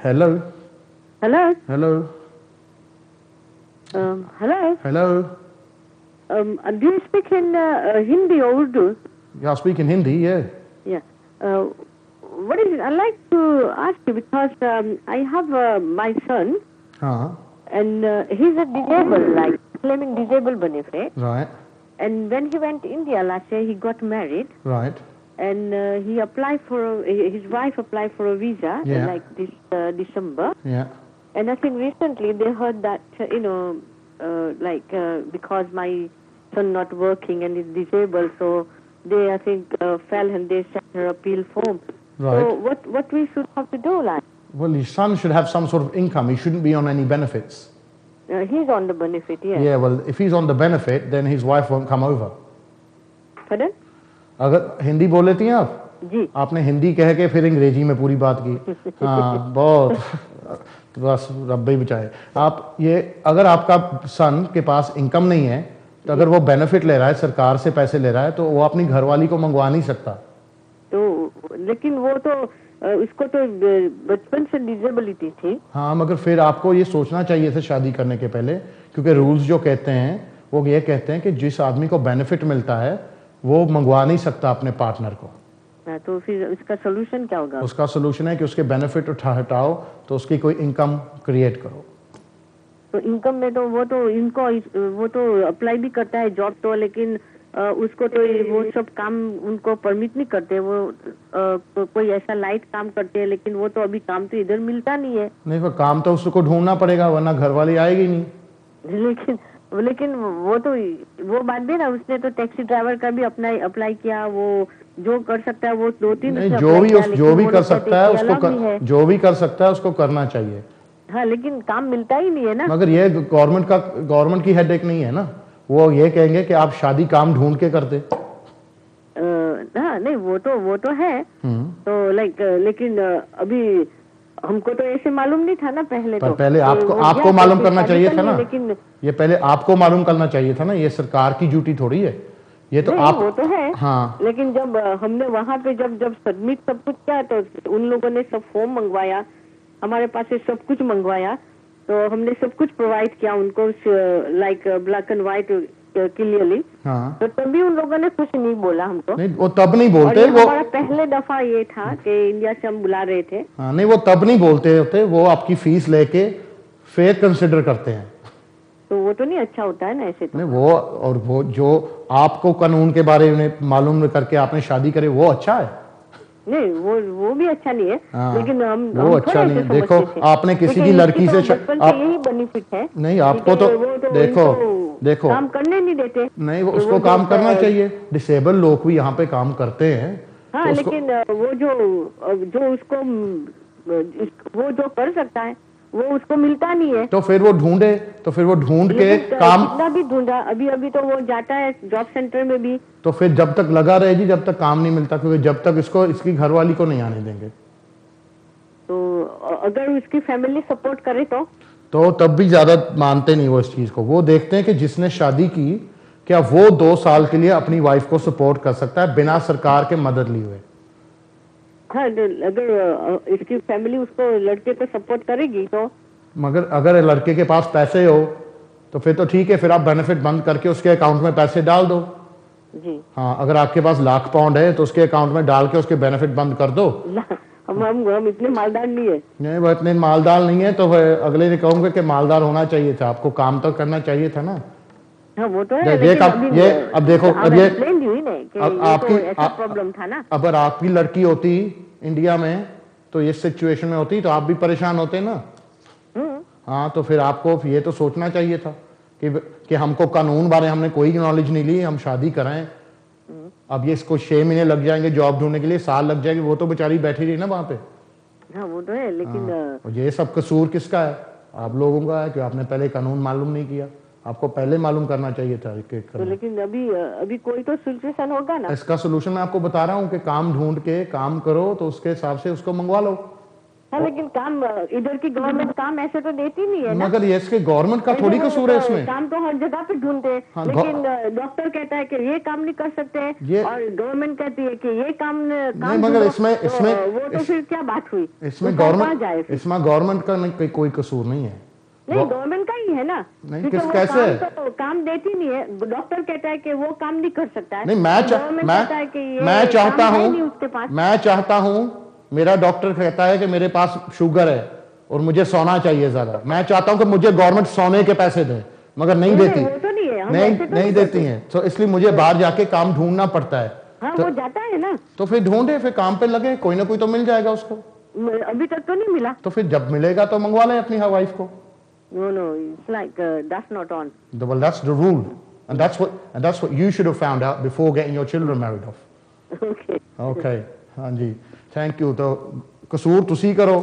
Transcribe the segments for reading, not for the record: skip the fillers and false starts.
Hello. Hello? Hello. Hello? Hello. Do you speak in Hindi or Urdu? Yeah, I speak in Hindi, yeah. Yeah. What is it? I'd like to ask you because I have my son Uh-huh. and he's a disabled, like claiming disabled benefit. Right. And when he went to India last year, he got married Right. and he applied for, his wife applied for a visa Yeah. like this December. Yeah. And I think recently they heard that, because my son not working and is disabled, so they, I think, fell and they sent her appeal form. Right. So what we should have to do, like? Well, your son should have some sort of income. He shouldn't be on any benefits. He's on the benefit, yeah. Yeah, well, if he's on the benefit, then his wife won't come over. Pardon? अगर हिंदी बोल लेती हैं आप? जी. आपने हिंदी कह के फिर अंग्रेजी में पूरी बात की. हाँ, बहुत. बस रब्बे बचाए. आप ये अगर आपका सन के पास इनकम नहीं है, तो अगर वो बेनिफिट ले रहा है, सरकार से पैसे ले रहा है, तो वो अपनी घरवाली को मंगवा नहीं सकता. तो लेकिन वो तो उसको तो बचपन से डिसेबिलिटी थी. हाँ, मगर फिर आपको ये सोचना चाहिए था शादी करने के पहले, क्योंकि रूल्स जो कहते हैं वो ये कहते हैं कि जिस आदमी को बेनिफिट मिलता है वो मंगवा नहीं सकता अपने पार्टनर को. तो फिर उसका सोल्यूशन क्या होगा? उसका सोल्यूशन है कि उसके बेनिफिट हटाओ, तो उसकी कोई इनकम क्रिएट करो. तो इनकम में तो वो तो अप्लाई भी करता है जॉब तो, लेकिन उसको तो वो सब काम उनको परमिट नहीं करते. वो कोई ऐसा लाइट काम करते हैं, लेकिन वो तो अभी काम तो इधर मिलता नहीं है. नहीं, वो काम तो उसको ढूंढना पड़ेगा, वरना घर वाली आएगी नहीं. लेकिन वो बात भी ना, उसने तो टैक्सी ड्राइवर का भी अपना अप्लाई किया. वो जो कर सकता है वो 2-3 जो भी कर सकता है जो भी कर सकता है उसको करना चाहिए. हाँ, लेकिन काम मिलता ही नहीं है ना. मगर ये गवर्नमेंट की हेडेक नहीं है ना. वो ये कहेंगे कि आप शादी काम ढूंढ के करते. हाँ, नहीं वो तो है. तो लेकिन अभी हमको तो ऐसे मालूम नहीं था ना पहले. तो पहले आपको मालूम करना चाहिए था ना. लेकिन ये पहले आपको मालूम करना चाहिए था ना. ये सरकार की ड्यूटी थोड़ी है ये तो. आप वो तो है. हाँ, लेकिन जब हमने वहाँ पे जब सबमिट सब कुछ किया, तो उन लोगों ने सब फॉर्म मंगवाया, हमारे पास से सब कुछ मंगवाया, तो हमने सब कुछ प्रोवाइड किया उनको, like black and white clearly. हाँ. तो तभी उन लोगों ने कुछ नहीं बोला हमको. नहीं, वो तब नहीं बोलते. वो हमारा पहले दफा ये था कि इंडिया से हम बुला रहे थे. हाँ, नहीं, वो तब नहीं बोलते होते. वो आपकी फीस लेके फिर कंसिडर करते हैं. तो वो तो नहीं अच्छा होता है ना ऐसे. तो नहीं, वो जो आपको कानून के बारे में मालूम करके आपने शादी करे, वो अच्छा है. नहीं, वो भी अच्छा नहीं है. हाँ, लेकिन वो अच्छा नहीं है. देखो, आपने किसी की लड़की से यही बेनिफिट है. नहीं, आपको तो देखो काम करने नहीं देते. नहीं, वो उसको काम करना चाहिए. डिसेबल लोग भी यहाँ पे काम करते हैं. हाँ, तो लेकिन वो जो उसको वो जो कर सकता है वो उसको मिलता नहीं है. तो फिर वो ढूंढ के काम. कितना भी ढूंढा, अभी तो वो जाता है जॉब सेंटर में भी. तो फिर जब तक लगा रहेगी, जब तक काम नहीं मिलता, क्योंकि जब तक इसकी घरवाली को नहीं आने देंगे. तो अगर उसकी फैमिली सपोर्ट करे तो तब भी ज्यादा मानते नहीं वो इस चीज को. वो देखते हैं कि जिसने शादी की, क्या वो 2 साल के लिए अपनी वाइफ को सपोर्ट कर सकता है बिना सरकार के मदद लिए हुए. हाँ, अगर इसकी फैमिली उसको, लड़के को सपोर्ट करेगी तो. मगर अगर लड़के के पास पैसे हो तो फिर तो ठीक है, फिर आप बेनिफिट बंद करके उसके अकाउंट में पैसे डाल दो. जी. हाँ, अगर आपके पास £1,00,000 है तो उसके अकाउंट में डाल के उसके बेनिफिट बंद कर दो. हम इतने मालदार नहीं है. नहीं, वो इतने मालदार नहीं है तो अगले ने कहूंगा कि मालदार होना चाहिए था. आपको काम तो करना चाहिए था ना. हाँ, वो तो है. अब देखो, अब ये आपकी ऐसा प्रॉब्लम था ना. अगर आपकी लड़की होती इंडिया में तो इस सिचुएशन में होती तो आप भी परेशान होते ना. हाँ, तो फिर आपको ये तो सोचना चाहिए था कि हमको कानून बारे हमने कोई नॉलेज नहीं ली, हम शादी कराएं. अब ये इसको 6 महीने लग जाएंगे जॉब ढूंढने के लिए, साल लग जाएंगे. वो तो बेचारी बैठी रही ना वहां पे. हाँ, वो तो है. लेकिन ये सब कसूर किसका है? आप लोगों का है कि आपने पहले कानून मालूम नहीं किया. आपको पहले मालूम करना चाहिए था. तो लेकिन अभी कोई तो सोल्यूशन होगा ना. इसका सोल्यूशन मैं आपको बता रहा हूँ कि काम ढूंढ के काम करो, तो उसके हिसाब से उसको मंगवा लो. हाँ, लेकिन काम इधर की गवर्नमेंट काम ऐसे तो देती नहीं है ना। मगर ये इसके गवर्नमेंट का थोड़ी कसूर है इसमें। काम तो हर जगह पे ढूंढते हैं, हाँ, लेकिन डॉक्टर कहता है कि ये काम नहीं कर सकते और गवर्नमेंट कहती है कि ये काम नहीं, मगर इसमें वो तो फिर क्या बात हुई? इसमें गवर्नमेंट का नहीं, कोई कसूर नहीं है। नहीं, गवर्नमेंट का ही है ना। नहीं, कैसे तो काम देती नहीं है। डॉक्टर कहता है कि वो काम नहीं कर सकता है। नहीं, मैं चाहता हूँ मेरा डॉक्टर कहता है कि मेरे पास शुगर है और मुझे सोना चाहिए ज्यादा, मैं चाहता हूँ कि मुझे गवर्नमेंट सोने के पैसे दे, मगर नहीं देती। वो तो नहीं है, नहीं देती है, तो इसलिए मुझे बाहर जाके काम ढूंढना पड़ता है। हाँ, वो जाता है ना, तो फिर ढूंढे, फिर काम पे लगे, कोई ना कोई तो मिल जाएगा उसको। अभी तक तो नहीं मिला। तो फिर जब मिलेगा तो मंगवा लें अपनी वाइफ को। No, it's like that's not on. Well, that's the rule, and that's what you should have found out before getting your children married off. Okay. हाँ जी, थैंक यू। तो कसूर तुसी करो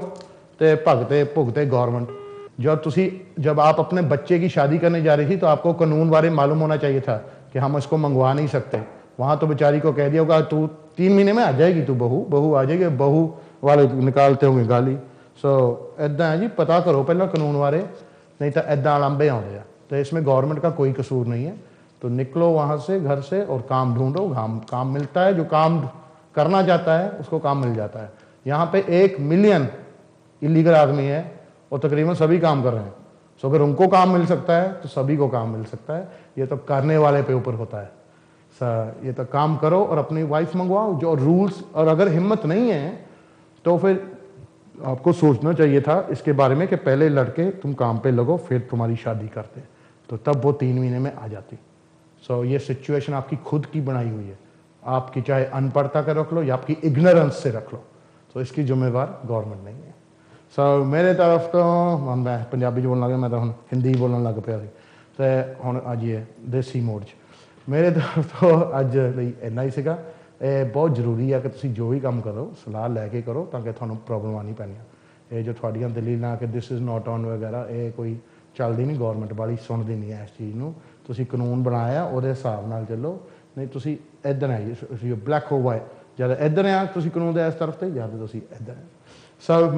ते भुगते गवर्नमेंट। जब आप अपने बच्चे की शादी करने जा रही थी तो आपको कानून बारे मालूम होना चाहिए था कि हम इसको मंगवा नहीं सकते। वहां तो बेचारी को कह दिया होगा तू 3 महीने में आ जाएगी, तू बहू आ जाएगी, बहू वाले निकालते होंगे गाली। सो इदा है जी, पता करो पहला कानून बारे, नहीं तो इदा लांबे आते हैं। तो इसमें गवर्नमेंट का कोई कसूर नहीं है। तो निकलो वहां से, घर से, और काम ढूंढो। काम मिलता है, जो काम करना चाहता है उसको काम मिल जाता है। यहाँ पे 1 मिलियन इलीगल आदमी है और तकरीबन सभी काम कर रहे हैं। सो अगर उनको काम मिल सकता है तो सभी को काम मिल सकता है। ये तो करने वाले पे ऊपर होता है। ये तो काम करो और अपनी वाइफ मंगवाओ जो रूल्स। और अगर हिम्मत नहीं है तो फिर आपको सोचना चाहिए था इसके बारे में कि पहले लड़के तुम काम पे लगो, फिर तुम्हारी शादी करते, तो तब वो 3 महीने में आ जाती। सो ये सिचुएशन आपकी खुद की बनाई हुई है। आपकी चाहे अनपढ़ता का रख लो या आपकी इग्नोरेंस से रख लो, तो इसकी जिम्मेवार गवर्नमेंट नहीं है। सो मेरे तरफ तो मैं पंजाबी बोलने लगा, मैं तो हम हिंदी बोलने लग पाया। तो हम अज ये देसी मोड मेरे तरफ तो अज इन्ना ही सीगा। बहुत जरूरी है कि तुम जो भी काम करो सलाह लैके करो ताकि थोड़ा प्रॉब्लम नहीं पैनियां। ये जो थोड़िया दलील कि दिस इज़ नॉट ऑन वगैरह, ये कोई चलती नहीं, गवर्नमेंट वाली सुनती नहीं है इस चीज़ को। तुसी कानून बनाया वो हिसाब नाल चलो, नहीं तुसी इधर है जी ब्लैक हो वाइट, जब इधर आ तुसी कानून दे इस तरफ से, या तो तुसी इधर है। सो